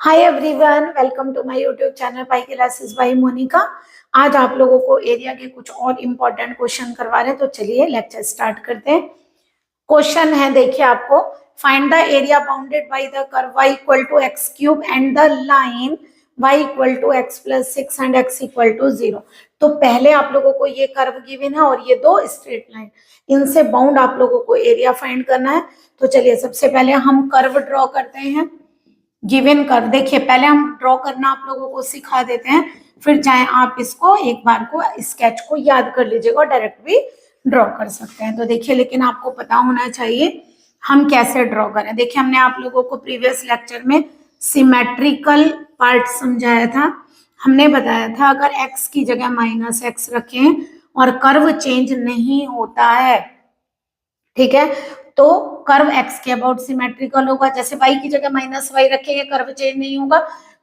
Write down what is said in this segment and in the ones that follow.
Hi everyone, welcome to my YouTube channel Pi Classes by Monika. आज आप लोगों को एरिया के कुछ और इम्पोर्टेंट क्वेश्चन करवा रहे हैं, तो चलिए लेक्चर स्टार्ट करते हैं। क्वेश्चन है, देखिए आपको, find the area bounded by the curve y equal to x cube and the line y equal to x plus 6 and x equal to 0। तो पहले आप लोगों को ये कर्व गिवन है और ये दो स्ट्रेट लाइन, इनसे बाउंड आप लोगों को एरिया फाइंड करना है। तो चलिए सबसे पहले हम कर्व ड्रॉ करते हैं। गिवन कर्व, देखिए पहले हम ड्रॉ करना आप लोगों को सिखा देते हैं, फिर चाहे आप इसको एक बार को स्केच को याद कर लीजिएगा और डायरेक्ट भी ड्रॉ कर सकते हैं। तो देखिए, लेकिन आपको पता होना चाहिए हम कैसे ड्रॉ करें। देखिए, हमने आप लोगों को प्रीवियस लेक्चर में सिमेट्रिकल पार्ट समझाया था। हमने बताया था अगर x की जगह माइनस एक्स रखें और कर्व चेंज नहीं होता है, ठीक है, तो कर्व x के अबाउट सिमेट्रिकल होगा। जैसे y की जगह माइनस वाई रखेंगे, कर्व चेंज नहीं होगा,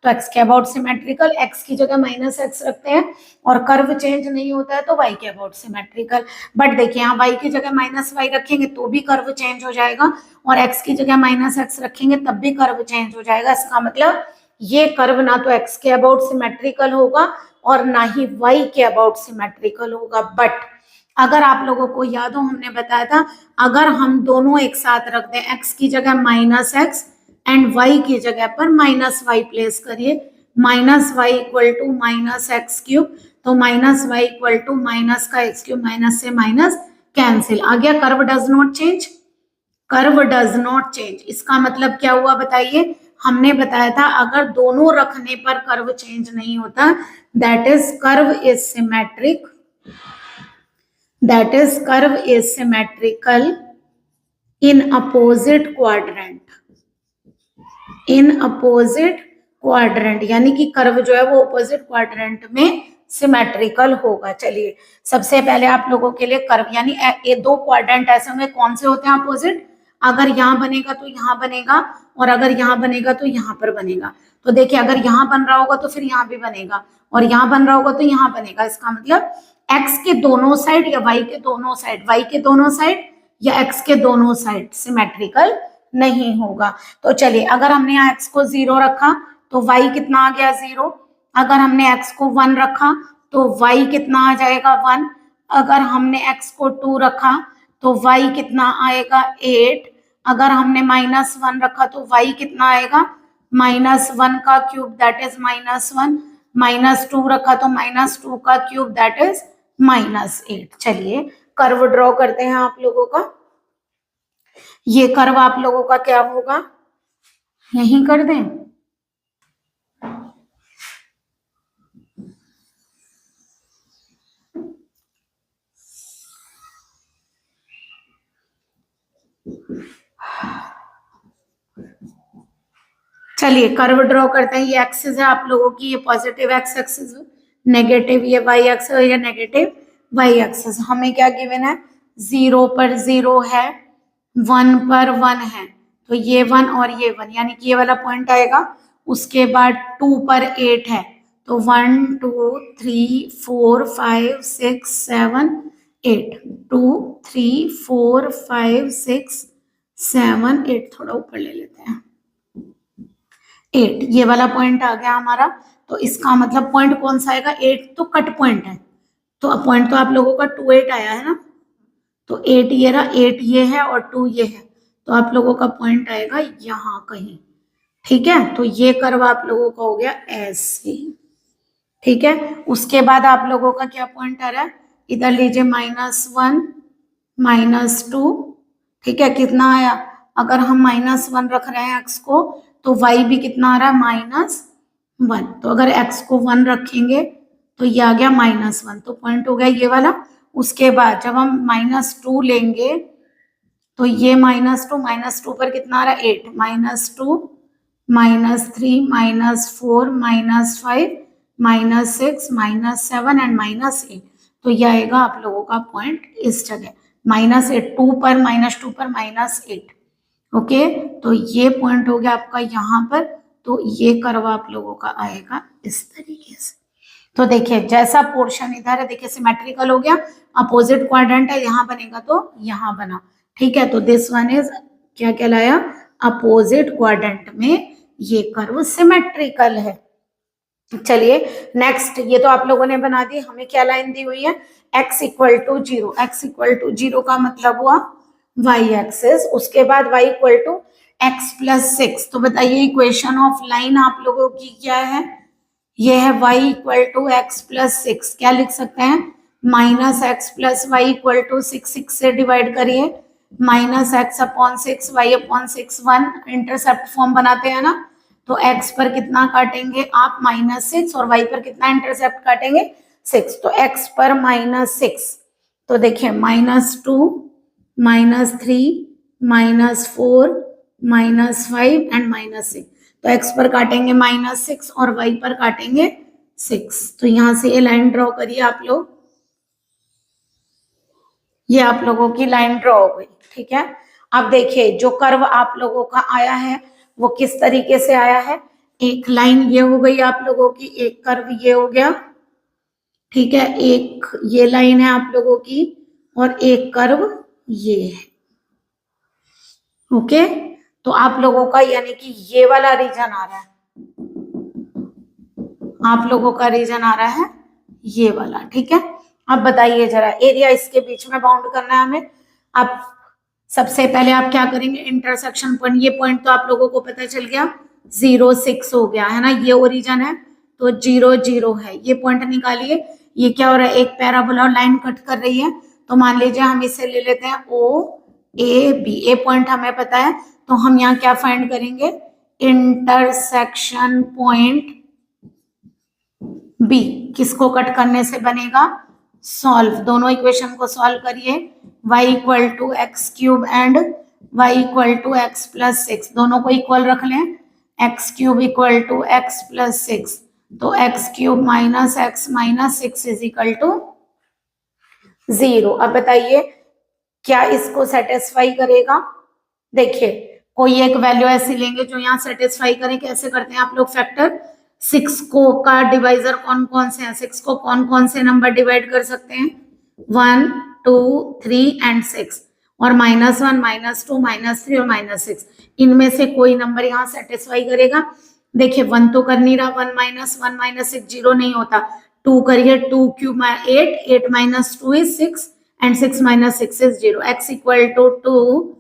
तो x के अबाउट सिमेट्रिकल। x की जगह माइनस एक्स रखते हैं और कर्व चेंज नहीं होता है, तो y के अबाउट सिमेट्रिकल। बट देखिए, यहाँ y की जगह माइनस वाई रखेंगे तो भी कर्व चेंज हो जाएगा, और x की जगह माइनस एक्स रखेंगे तब भी कर्व चेंज हो जाएगा। इसका मतलब ये कर्व ना तो x के अबाउट सिमेट्रिकल होगा और ना ही y के अबाउट सिमेट्रिकल होगा। बट अगर आप लोगों को याद हो, हमने बताया था अगर हम दोनों एक साथ रख दें, x की जगह माइनस एक्स एंड y की जगह पर माइनस वाई प्लेस करिए, minus Y equal to minus X cube, तो minus Y equal to minus का एक्स क्यूब, माइनस से माइनस कैंसिल आ गया। Curve does not change, curve does not change. इसका मतलब क्या हुआ बताइए? हमने बताया था अगर दोनों रखने पर कर्व चेंज नहीं होता, that is curve is symmetric, that is curve is symmetrical in opposite quadrant, in opposite quadrant, यानी कि कर्व जो है वो ऑपोजिट क्वाड्रेंट में सिमेट्रिकल होगा। चलिए सबसे पहले आप लोगों के लिए कर्व, यानी ये दो क्वाड्रेंट ऐसे होंगे, कौन से होते हैं अपोजिट? अगर यहाँ बनेगा तो यहाँ बनेगा, और अगर यहाँ बनेगा तो यहाँ पर बनेगा। तो देखिए, अगर यहाँ बन रहा होगा तो फिर यहाँ भी बनेगा, और यहाँ बन रहा होगा तो यहाँ बनेगा। इसका मतलब x के दोनों साइड या y के दोनों साइड, y के दोनों साइड या x के दोनों साइड सिमेट्रिकल नहीं होगा। तो चलिए, अगर हमने यहाँ x को 0 रखा तो y कितना आ गया 0, अगर हमने x को 1 रखा तो y कितना आ जाएगा 1, अगर हमने x को 2 रखा तो y कितना आएगा 8, अगर हमने -1 रखा तो y कितना आएगा -1 का क्यूब, दैट इज -1, -2 रखा तो -2 का क्यूब, दैट इज -8। चलिए कर्व ड्रॉ करते हैं आप लोगों का। ये कर्व आप लोगों का क्या होगा, यहीं कर दें? चलिए कर्व ड्रॉ करते हैं। ये एक्सिस है आप लोगों की, ये पॉजिटिव एक्स एक्सिस, नेगेटिव ये वाई एक्सिस या नेगेटिव वाई एक्सिस। हमें क्या गिवन है? 0 पर 0 है, 1 पर 1 है, तो ये 1 और ये 1, यानी कि ये वाला पॉइंट आएगा। उसके बाद 2 पर 8 है, तो 1 2 3 4 5 6 7 8, 2 3 4 5 6 7 8, थोड़ा ऊपर ले लेते हैं, 8, ये वाला पॉइंट आ गया हमारा। तो इसका मतलब पॉइंट कौन सा आएगा? 8 तो कट पॉइंट है, तो पॉइंट तो आप लोगों का 2 8 आया है ना, तो 8 ये रहा, 8 ये है और 2 ये है, तो आप लोगों का पॉइंट आएगा यहाँ कहीं, ठीक है। तो ये कर्व आप लोगों का हो गया ऐसे, ठीक है। उसके बाद आप लोगों का क्या पॉइंट आ रहा है? इधर लीजिए, -1 -2, ठीक है। कितना आया? अगर हम -1 रख रहे हैं x को, तो y भी कितना आ रहा है? -1, तो अगर x को 1 रखेंगे तो ये आ गया -1, तो पॉइंट हो गया ये वाला। उसके बाद जब हम -2 लेंगे तो ये -2 पर कितना आ रहा है? 8, -2 -3 -4 -5 -6 -7 एंड -8, तो ये आएगा आप लोगों का पॉइंट इस जगह, -8, 2 पर -2 पर -8, ओके। तो ये पॉइंट हो गया आपका यहाँ पर, तो ये कर्व आप लोगों का आएगा इस तरीके से। तो देखिए जैसा पोर्शन इधर है, देखिए सिमेट्रिकल हो गया, अपोजिट क्वाड्रेंट है, यहाँ बनेगा तो यहाँ बना, ठीक है। तो दिस वन इज क्या कहलाया? अपोजिट क्वाड्रेंट में ये कर्व सिमेट्रिकल है। चलिए नेक्स्ट, ये तो आप लोगों ने बना दी। हमें क्या लाइन दी हुई है, x equal to zero. x equal to zero का मतलब हुआ y एक्सिस, उसके बाद y equal to x plus six. तो बताइए इक्वेशन ऑफ लाइन आप लोगों की क्या है, ये है y equal to x plus six. क्या लिख सकते हैं, minus x plus y equal to six, six से डिवाइड करिए, minus x upon six, y upon six, one intercept form बनाते हैं ना, तो x पर कितना काटेंगे आप, माइनस सिक्स, और y पर कितना इंटरसेप्ट काटेंगे, सिक्स। तो x पर माइनस सिक्स, तो देखिए minus two, minus three, minus four, minus five and minus six. तो x पर काटेंगे माइनस सिक्स और y पर काटेंगे सिक्स। तो यहां से ये लाइन ड्रॉ करिए आप लोग, ये आप लोगों की लाइन ड्रॉ हो गई, ठीक है। अब देखिए जो कर्व आप लोगों का आया है वो किस तरीके से आया है, एक लाइन ये हो गई आप लोगों की, एक कर्व ये हो गया, ठीक है, एक ये लाइन है आप लोगों की, और एक कर्व ये है। ओके, तो आप लोगों का यानी कि ये वाला रीजन आ रहा है, आप लोगों का रीजन आ रहा है ये वाला, ठीक है। अब बताइए जरा, एरिया इसके बीच में बाउंड करना है हमें। अब सबसे पहले आप क्या करेंगे, इंटरसेक्शन पॉइंट, ये पॉइंट तो आप लोगों को पता चल गया, 0 6 हो गया है ना, ये ओरिजिन है, तो 0 0 है, ये पॉइंट निकालिए। ये क्या हो रहा है, एक पैराबोला लाइन कट कर रही है, तो मान लीजिए हम इसे ले लेते हैं ओ ए बी, ए पॉइंट हमें पता है, तो हम यहाँ क्या फाइंड करेंगे, इंटरसेक्शन पॉइंट बी, किसको कट करने से बनेगा, सॉल्व, दोनों इक्वेशन को सॉल्व करिए, y equal to x cube and y equal to x plus six, दोनों को इक्वल रख लें, X cube equal to x plus six, तो X cube minus six is equal to zero. अब बताइए क्या इसको सेटिस्फाई करेगा, देखिए कोई एक वैल्यू ऐसी लेंगे जो यहाँ सेटिस्फाई करे। कैसे करते हैं आप लोग फैक्टर, सिक्स को का डिवाइजर कौन कौन से हैं, सिक्स को कौन कौन से नंबर डिवाइड कर सकते हैं, one two three and six, और minus one, minus two, minus three और माइनस सिक्स, इनमें से कोई नंबर यहाँ सेटिस्फाई करेगा। देखिए वन तो कर नहीं रहा, वन माइनस सिक्स जीरो नहीं होता, टू करिए, two cube eight, eight minus two is six and six minus six is zero, x equal to two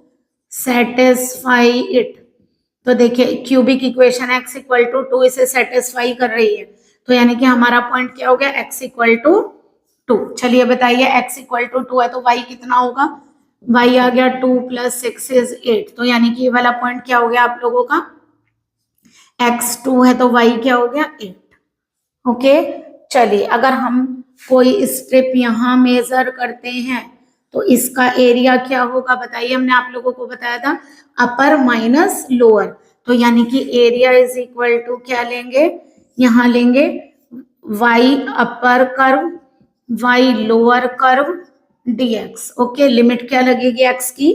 satisfy it. तो देखिए cubic equation x equal to two इसे satisfy कर रही है, तो यानी कि हमारा पॉइंट क्या हो गया, x इक्वल टू टू। चलिए बताइए x इक्वल टू टू है तो y कितना होगा, y आ गया two plus six is eight, तो यानी कि ये वाला पॉइंट क्या हो गया आप लोगों का, x टू है तो y क्या हो गया, एट। ओके, चलिए अगर हम कोई स्ट्रिप यहाँ मेजर करते हैं तो इसका एरिया क्या होगा बताइए, हमने आप लोगों को बताया था अपर माइनस लोअर, तो यानी कि एरिया इज इक्वल टू क्या लेंगे, यहाँ लेंगे y upper curve, y lower curve dx। Okay, limit क्या लगेगी x की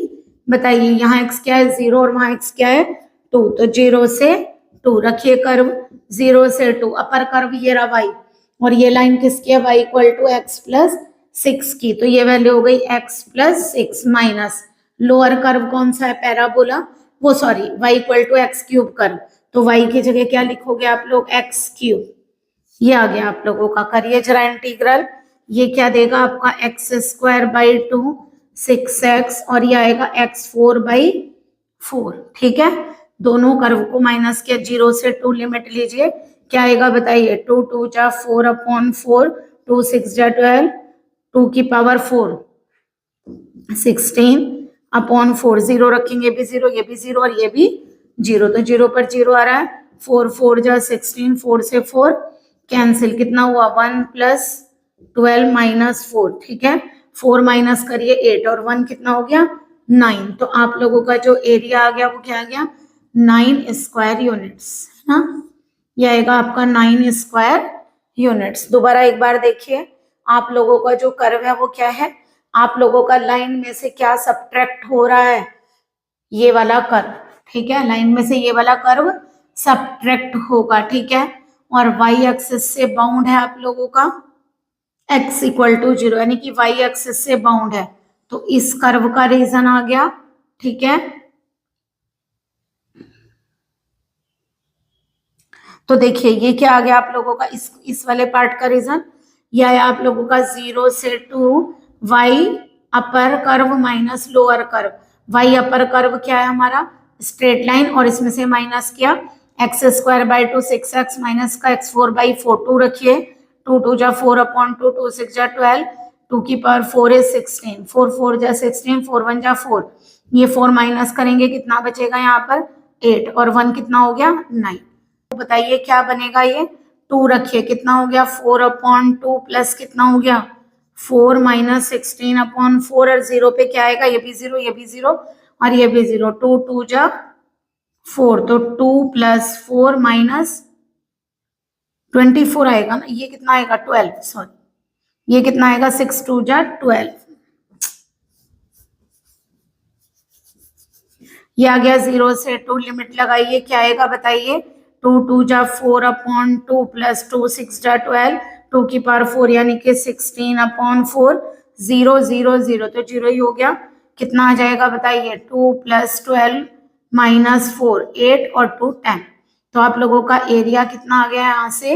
बताइए, यहाँ x क्या है, जीरो, और वहां x क्या है, टू, तो जीरो से टू रखिए कर्व, जीरो से टू, अपर कर्व ये रहा y, और ये लाइन किसकी है, y equal to x plus six की, तो ये वैल्यू हो गई x plus six, minus lower curve कौन सा है, पैराबोला, वो sorry y equal to x cube curve, तो y की जगह क्या लिखोगे आप लोग, एक्स क्यूब, ये आ गया आप लोगों का। करिए जरा इंटीग्रल, ये क्या देगा आपका, x square by two, six x, और ये आएगा एक्स फोर बाई फोर, ठीक है। दोनों कर्व को माइनस किया, जीरो से टू लिमिट लीजिए, क्या आएगा बताइए, टू टू जा four upon four, two six जा 12, टू की power four 16 upon four, zero रखेंगे भी जीरो, ये भी जीरो और ये भी जीरो, तो जीरो पर जीरो आ रहा है, फोर फोर जा 16, फोर से फोर कैंसिल, कितना हुआ, वन प्लस 12 माइनस फोर, ठीक है, फोर माइनस करिए एट, और वन कितना हो गया, नाइन। तो आप लोगों का जो एरिया आ गया वो क्या आ गया, 9 स्क्वायर यूनिट्स, है ना, यह आएगा आपका 9 स्क्वायर यूनिट्स। दोबारा एक बार देखिए, आप लोगों का जो कर्व है वो क्या है, आप लोगों का लाइन में से क्या सब्ट्रैक्ट हो रहा है, ये वाला कर्व, ठीक है, लाइन में से ये वाला कर्व सब्ट्रैक्ट होगा, ठीक है, और y एक्सिस से बाउंड है आप लोगों का x इक्वल टू जीरो, यानी कि y एक्सिस से बाउंड है, तो इस कर्व का रीजन आ गया, ठीक है। तो देखिए ये क्या आ गया आप लोगों का, इस वाले पार्ट का रीजन यह है आप लोगों का 0 से 2 y upper curve minus lower curve. Y upper curve क्या है हमारा, स्ट्रेट लाइन, और इसमें से माइनस किया x square by 2 6x minus का x4 बाई 4 2 रखिए, 2 2 जा 4 अपॉन 2 2 6 जा 12, 2 की पावर 4 is 16, 4 4 जा 16, 4 1 जा 4, ये 4 माइनस करेंगे कितना बचेगा यहाँ पर 8, और 1 कितना हो गया 9। तो बताइए क्या बनेगा, ये 2 रखिए कितना हो गया 4 अपॉन 2 प्लस कितना हो गया 4 माइनस 16 अपॉन 4, और 0 पे क्या आएगा, ये भी 0 ये भी 0 और ये भी 0, 2 2 जा 4, तो 2 प्लस 4 माइनस 24 आएगा ना, ये कितना आएगा 12, सॉरी ये कितना आएगा 6 2 जा 12, ये आ गया 0 से 2, लिमिट लगाइए क्या आएगा बताइए, 2 2 जा 4 अपॉन 2 प्लस 2 6 जा 12, 2 की पावर 4 यानी कि 16 अपॉन 4, 0 0 0 तो 0 ही हो गया, कितना आ जाएगा बताइए 2 प्लस 12 माइनस 4 8 और 2 10, तो आप लोगों का एरिया कितना आ गया यहां से,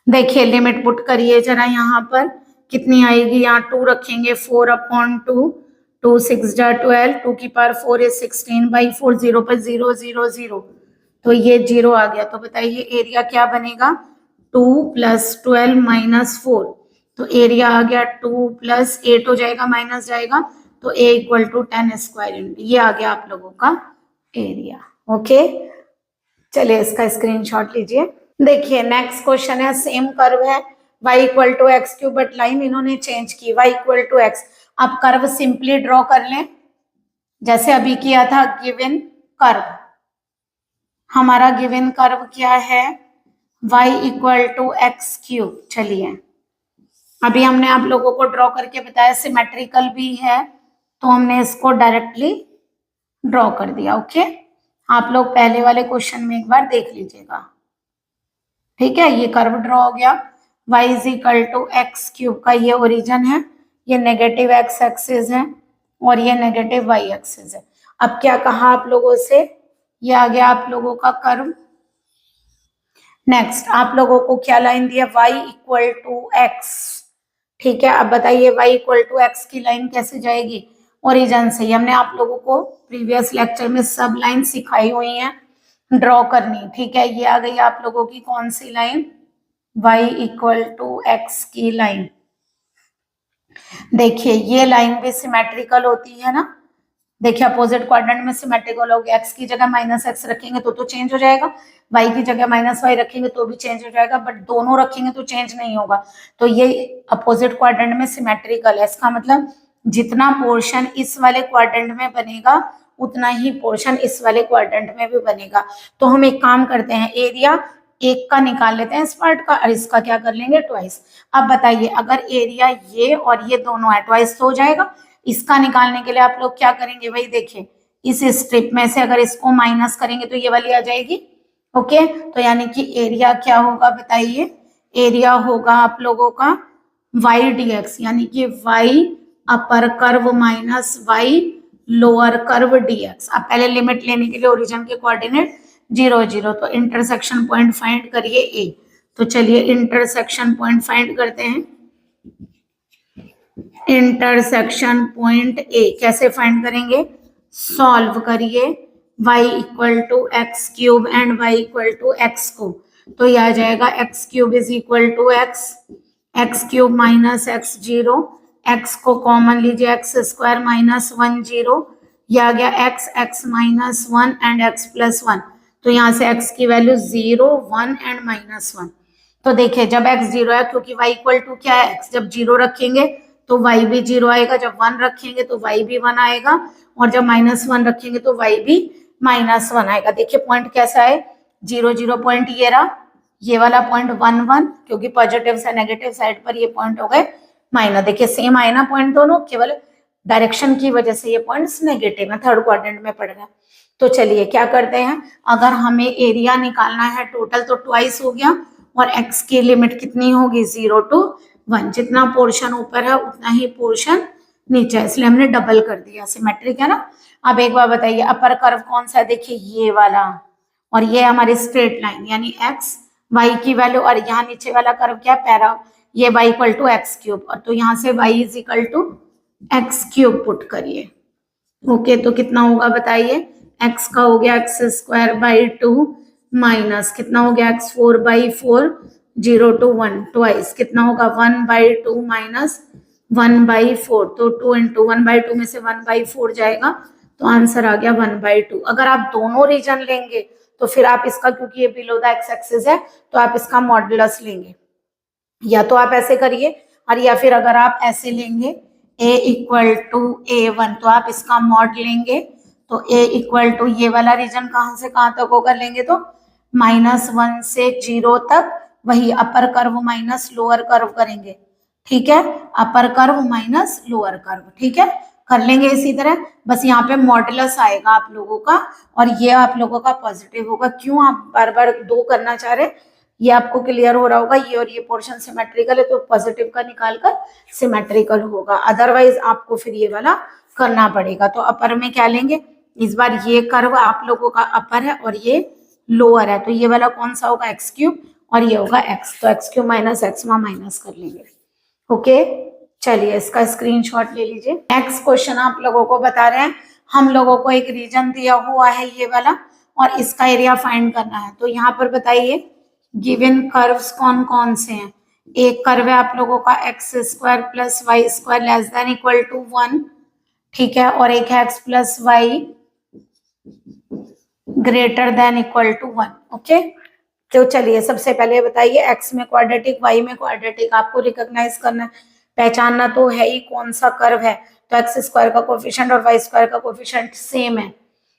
देखिए लिमिट पुट करिए जरा, यहाँ पर कितनी आएगी, यहाँ 2 रखेंगे 4 अपॉन 2, 2 6 जा 12, 2 की पावर 4 is 16 बाई 4, 0 पर 0 0 0, तो ये 0 आ गया, तो बताइए एरिया क्या बनेगा 2 प्लस 12 माइनस 4, तो एरिया आ गया 2 प्लस 8 हो जाएगा माइनस जाएगा, तो a equal to 10 square unit, ये आ गया आप लोगों का एरिया। ओके चलिए इसका स्क्रीनशॉट लीजिए। देखिए नेक्स्ट क्वेश्चन है, सेम कर्व है y equal to x cube, but line इन्होंने चेंज की y इक्वल टू एक्स। अब कर्व सिंपली ड्रॉ कर लें जैसे अभी किया था, गिवन कर्व, हमारा गिवन कर्व क्या है y equal to x cube. चलिए अभी हमने आप लोगों को ड्रॉ करके बताया सिमेट्रिकल भी है, तो हमने इसको डायरेक्टली ड्रॉ कर दिया। ओके आप लोग पहले वाले क्वेश्चन में एक बार देख लीजिएगा, ठीक है। ये कर्व ड्रॉ हो गया, y is equal to x cube का ये ओरिजिन है, ये नेगेटिव x एक्सिस है और ये नेगेटिव y एक्सिस है। अब क्या कहा आप लोगों से, ये आ गया आप लोगों का कर्व। नेक्स्ट आप लोगों को क्या लाइन दिया, y इक्वल टू एक्स, ठीक है। अब बताइए y इक्वल टू एक्स की लाइन कैसे जाएगी, ओरिजिन से ही हमने आप लोगों को प्रीवियस लेक्चर में सब लाइन सिखाई हुई हैं ड्रॉ करनी, ठीक है। ये आ गई आप लोगों की कौन सी line, y equal to X की लाइन। देखिए ये लाइन भी सिमेट्रिकल होती है ना, देखिए अपोजिट क्वाड्रेंट में सिमेट्रिकल हो गया, x की जगह माइनस एक्स रखेंगे तो चेंज हो जाएगा, y की जगह माइनस वाई रखेंगे तो भी चेंज हो जाएगा, बट दोनों रखेंगे तो चेंज नहीं होगा। तो ये अपोजिट क्वाड्रेंट में सिमेट्रिकल है, इसका मतलब जितना पोर्शन इस वाले क्वाड्रेंट में बनेगा उतना ही पोर्शन इस वाले क्वाड्रेंट में भी बनेगा। तो हम एक काम करते हैं, एरिया एक का निकाल लेते हैं इस पार्ट का, और इसका क्या कर लेंगे ट्वाइस। अब बताइए अगर एरिया ये और ये दोनों है ट्वाइस तो हो जाएगा, इसका निकालने के लिए आप लोग क्या करेंगे, वही देखिए इस स्ट्रिप में से अगर इसको माइनस करेंगे तो ये वाली आ जाएगी। ओके तो यानी कि एरिया क्या होगा बताइए, एरिया होगा आप लोगों का y dx, यानी कि y upper curve minus y lower curve dx। अब पहले लिमिट लेने के लिए ओरिजिन के कोऑर्डिनेट 0 0, तो इंटरसेक्शन पॉइंट फाइंड करिए a। तो चलिए इंटरसेक्शन पॉइंट फाइंड करते हैं। इंटरसेक्शन पॉइंट a कैसे फाइंड करेंगे, सॉल्व करिए y equal to x cube and y equal to x को, तो यह आ जाएगा x cube is equal to x cube minus x 0, x को कॉमन लीजिए एक्स स्क्वायर माइनस 1 0, यह आ गया x minus 1 and x plus 1, तो यहाँ से x की वैल्यू 0 1 एंड माइनस 1। तो देखिए जब x 0 है, क्योंकि y इक्वल टू क्या है x, जब 0 रखेंगे तो y भी 0 आएगा, जब 1 रखेंगे तो y भी 1 आएगा, और जब माइनस 1 रखेंगे तो y भी माइनस 1 आएगा। देखिए पॉइंट कैसा है, 0 0 पॉइंट ये रहा, ये वाला पॉइंट 1 1, क्योंकि पॉजिटिव से नेगेटिव साइड पर ये पॉइंट हो गए माइनस। देखिए सेम आए ना पॉइंट दोनों, केवल डायरेक्शन की वजह से ये पॉइंट्स नेगेटिव है, थर्ड क्वाड्रेंट में पड़ रहा है। तो चलिए क्या करते हैं, अगर हमें एरिया निकालना है टोटल तो ट्वाइस हो गया, और x की लिमिट कितनी होगी 0 to 1, जितना पोर्शन ऊपर है उतना ही पोर्शन नीचे है, इसलिए हमने डबल कर दिया, सिमेट्रिक है ना। अब एक बार बताइए अपर कर्व कौन सा है, देखिए ये वाला, और ये हमारी स्ट्रेट लाइन यानी एक्स वाई की वैल्यू, और यहाँ नीचे वाला कर्व क्या है, पैरा, ये y equal to x cube, और तो यहाँ से y is equal to x cube put करिए। ओके, तो कितना होगा बताइए, x का हो गया एक्स स्क्वायर बाई 2 माइनस कितना हो गया एक्स 4 बाई 4, 0 to 1 ट्वाइस कितना होगा 1 बाई 2 माइनस 1 बाई 4, तो 2 इंटू 1 बाई 2 में से 1 बाई 4 जाएगा, तो आंसर आ गया 1 बाई 2। अगर आप दोनों रीजन लेंगे तो फिर आप इसका, क्योंकि ये बिलो द एक्स एक्सिस है, तो आप इसका मॉडुलस लेंगे, या तो आप ऐसे करिए, और या फिर अगर आप ऐसे लेंगे a इक्वल टू a1, तो आप इसका मॉड लेंगे, तो a इक्वल टू ये वाला रीजन कहाँ से कहाँ तक होगा लेंगे, तो -1 से 0 तक, वही अपर कर्व माइनस लोअर कर्व करेंगे, ठीक है, अपर कर्व माइनस लोअर कर्व, ठीक है, कर लेंगे इसी तरह। बस यहाँ पे मॉडुलस आएगा आप लोगों का, और ये आप लोगों का पॉजिटिव होगा। क्यों आप बार बार दो करना चाह रहे, ये आपको क्लियर हो रहा होगा, ये और ये पोर्शन सिमेट्रिकल है, तो पॉजिटिव का निकालकर सिमेट्रिकल होगा, अदरवाइज आपको फिर ये वाला करना पड़ेगा। तो अपर में क्या लेंगे, इस बार ये कर्व आप लोगों का अपर है और ये लोअर है, तो ये वाला कौन सा होगा एक्स क्यूब, और ये होगा एक्स, तो एक्स क्यूब माइनस एक्स वहां माइनस कर लेंगे। ओके, चलिए इसका स्क्रीनशॉट ले लीजिए। नेक्स्ट क्वेश्चन आप लोगों को बता रहे हैं, हम लोगों को एक रीजन दिया हुआ है ये वाला, और इसका एरिया फाइंड करना है। तो यहाँ पर बताइए गिवन कर्व्स कौन कौन से हैं। एक कर्व है आप लोगों का x square plus y square less than equal to 1, ठीक है, और एक है x plus y greater than equal to 1। Okay, तो चलिए सबसे पहले बताइए एक्स में क्वाड्रेटिक वाई में क्वाड्रेटिक, आपको रिकॉग्नाइज करना है, पहचानना तो है ही कौन सा कर्व है। तो एक्स स्क्वायर का कोफिशिएंट और वाई स्क्वायर का कोफिशिएंट सेम है,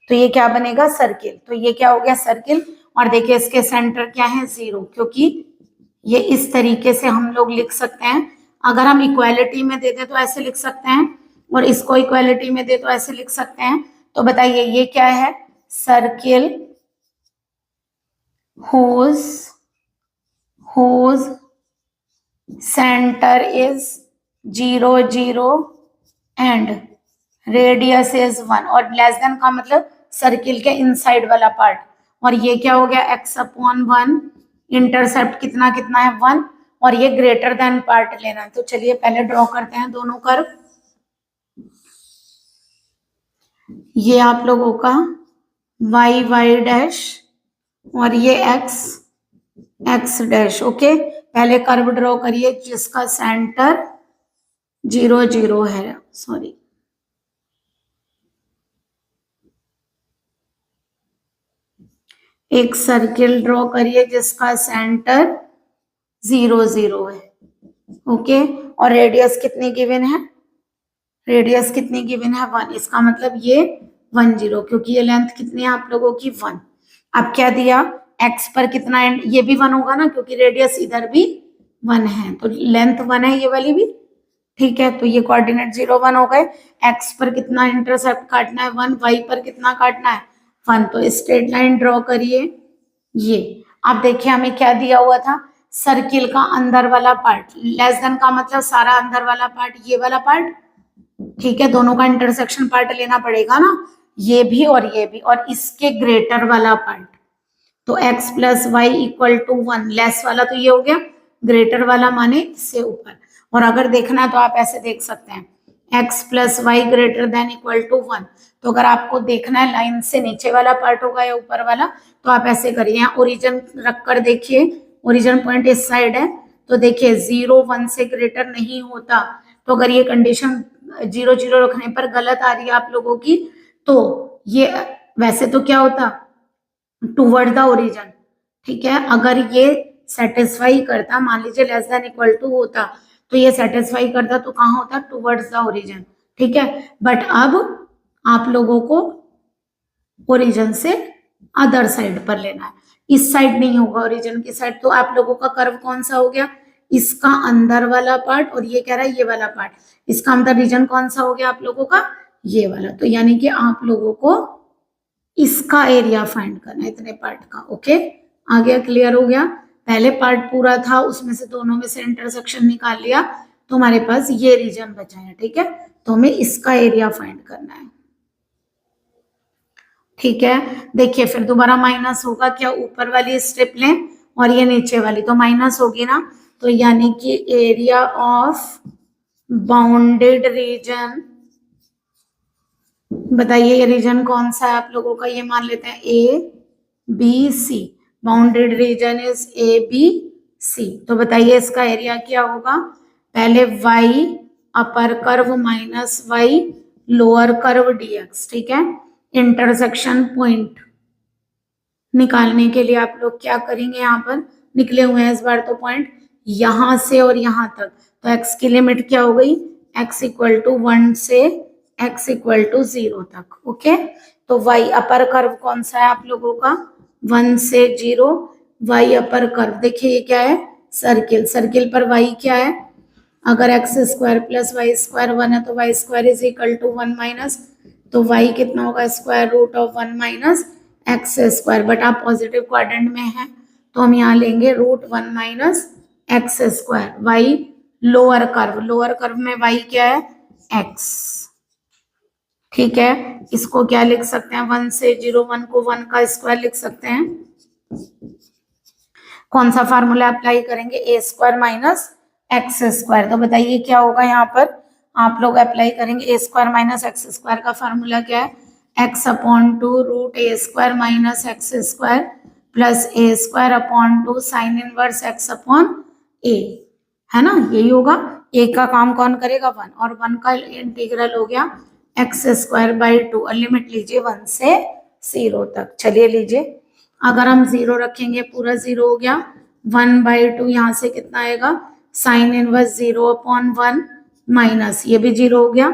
तो ये क्या बनेगा सर्किल, तो ये क्या हो गया सर्किल। और देखिए इसके सेंटर क्या है 0, क्योंकि ये इस तरीके से हम लोग लिख सकते हैं। अगर हम इक्वालिटी में दे दे तो ऐसे लिख सकते हैं, और इसको इक्वालिटी में दे तो ऐसे लिख सकते हैं। तो बताइए ये क्या है, circle whose center is 0 0 and radius is 1, और लेस देन का मतलब सर्किल के इनसाइड वाला पार्ट, और ये क्या हो गया x/1, इंटरसेप्ट कितना कितना है 1, और ये ग्रेटर देन पार्ट लेना है। तो चलिए पहले ड्रॉ करते हैं दोनों कर्व। ये आप लोगों का y y डैश और ये x x डैश। ओके, पहले कर्व ड्रॉ करिए जिसका सेंटर 0 0 है, सॉरी एक सर्किल ड्रॉ करिए जिसका सेंटर 0 0 है। ओके, और रेडियस कितनी गिवन है, रेडियस कितनी गिवन है 1, इसका मतलब ये 1 0, क्योंकि ये लेंथ कितनी है आप लोगों की 1। अब क्या दिया x पर कितना एंड, ये भी 1 होगा ना क्योंकि रेडियस इधर भी 1 है, तो लेंथ 1 है ये वाली भी, ठीक है, तो ये कोऑर्डिनेट 0 1 हो गए। x पर कितना इंटरसेप्ट काटना है 1, y पर कितना काटना है 1, तो स्ट्रेट लाइन ड्रॉ करिए ये। अब देखिए हमें क्या दिया हुआ था, सर्किल का अंदर वाला पार्ट, लेस देन का मतलब सारा अंदर वाला पार्ट, ये वाला पार्ट, ठीक है, दोनों का इंटरसेक्शन पार्ट लेना पड़ेगा ना, ये भी और ये भी, और इसके ग्रेटर वाला पार्ट, तो x plus y equal to 1, less वाला तो ये हो गया, ग्रेटर वाला माने इससे ऊपर। और अगर देखना है तो आप ऐसे देख सकते हैं x plus y greater than equal to 1, तो अगर आपको देखना है लाइन से नीचे वाला पार्ट होगा या ऊपर वाला, तो आप ऐसे करिए, यहाँ ओरिजिन रखकर देखिए, ओरिजिन पॉइंट इस साइड है, तो देखिए 0 1 से ग्रेटर नहीं होता, तो अगर ये कंडीशन 0 0 रखने पर गलत आ रही है आप लोगों की, तो ये वैसे तो क्या होता टूवर्ड द ओरिजिन, ठीक है, अगर ये सेटिस्फाई करता, मान लीजिए लेस देन इक्वल टू होता, तो ये सेटिस्फाई करता तो कहाँ होता टूवर्ड्स द ओरिजिन, ठीक है, बट अब आप लोगों को ओरिजिन से अदर साइड पर लेना है, इस साइड नहीं होगा ओरिजिन की साइड। तो आप लोगों का कर्व कौन सा हो गया, इसका अंदर वाला पार्ट, और ये कह रहा है ये वाला पार्ट, इसका अंदर रीजन कौन सा हो गया आप लोगों का, ये वाला। तो यानी कि आप लोगों को इसका एरिया फाइंड करना है, इतने पार्ट का। ओके, आ गया, क्लियर हो गया। पहले पार्ट पूरा था, उसमें से दोनों में से इंटरसेक्शन निकाल लिया, हमारे पास ये रीजन बचा है, ठीक है। तो हमें इसका एरिया फाइंड करना है, ठीक है। देखिए फिर दोबारा माइनस होगा क्या, ऊपर वाली स्ट्रिप लें और ये नीचे वाली, तो माइनस होगी ना, तो यानी कि एरिया ऑफ बाउंडेड रीजन, बताइए ये रीजन कौन सा है आप लोगों का, ये मान लेते हैं A B C, bounded region is A B C. तो बताइए इसका एरिया क्या होगा, पहले y upper curve minus y lower curve dx, ठीक है। इंटरसेक्शन पॉइंट निकालने के लिए आप लोग क्या करेंगे, यहाँ पर निकले हुए हैं इस बार तो पॉइंट, यहां से और यहां तक, तो x की लिमिट क्या हो गई, x इक्वल टू 1 से x इक्वल टू 0 तक, ओके। तो y अपर कर्व कौन सा है आप लोगों का, 1 से 0, y अपर कर्व, देखिए ये क्या है, सर्किल, सर्किल पर y क्या है, अगर x square plus y square 1 है तो y square is equal to 1 minus, तो y कितना होगा, square root of 1 minus x square, but आप पॉजिटिव क्वाड्रेंट में हैं तो हम यहाँ लेंगे root 1 minus x square. y lower curve, lower curve में y क्या है, x, ठीक है। इसको क्या लिख सकते हैं, 1 से 0, 1 को 1 का स्क्वायर लिख सकते हैं। कौन सा फार्मूला अप्लाई करेंगे, A square minus x square, तो बताइए क्या होगा, यहाँ पर आप लोग अप्लाई करेंगे A square minus x square का फार्मूला क्या है, X upon two root A square minus x square plus A square upon two sine inverse X upon A, है ना, यही होगा। ए का काम कौन करेगा, 1, और 1 का इंटीग्रल हो गया एक्स स्क्वायर बाई 2, लिमिट लीजिए 1 से 0 तक, चलिए लीजिए, अगर हम 0 रखेंगे पूरा 0 हो गया, 1/2 यहाँ से कितना आएगा, साइन इनवर्स 0 अपॉन 1 माइनस, ये भी 0 हो गया।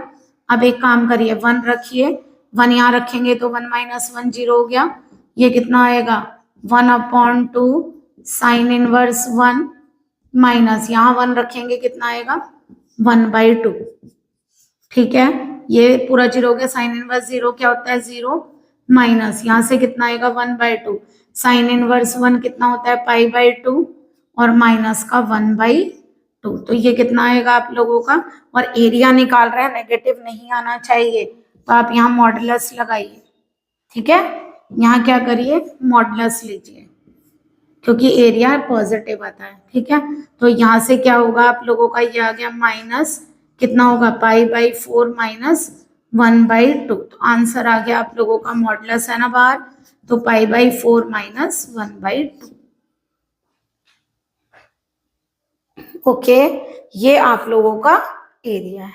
अब एक काम करिए, 1 रखिए, 1 यहाँ रखेंगे तो 1 माइनस 1 0 हो गया, ये कितना आएगा 1 अपॉन 2 साइन इनवर्स 1 माइनस, यहाँ 1 रखेंगे कितना आएगा 1/2, ठीक है। ये पूरा 0 हो गया, साइन इनवर्स 0 क्या होता है 0 माइनस, यहाँ से कितना आएगा 1/2, साइन इनवर्स 1 कितना होता है π/2 और माइनस का 1/2, तो ये कितना आएगा आप लोगों का, और एरिया निकाल रहे हैं, नेगेटिव नहीं आना चाहिए, तो आप यहाँ मॉडुलस लगाइए, ठीक है। यहाँ क्या करिए, मॉडुलस लीजिए, क्योंकि एरिया पॉजिटिव आता है, ठीक है। तो यहाँ से क्या होगा आप लोगों का, ये आ गया माइनस, कितना होगा π/4 माइनस 1/2, तो आंसर आ गया आप लोगों का, मॉडुलस है ना बाहर, तो π/4 माइनस 1/2, ओके। ये आप लोगों का एरिया है।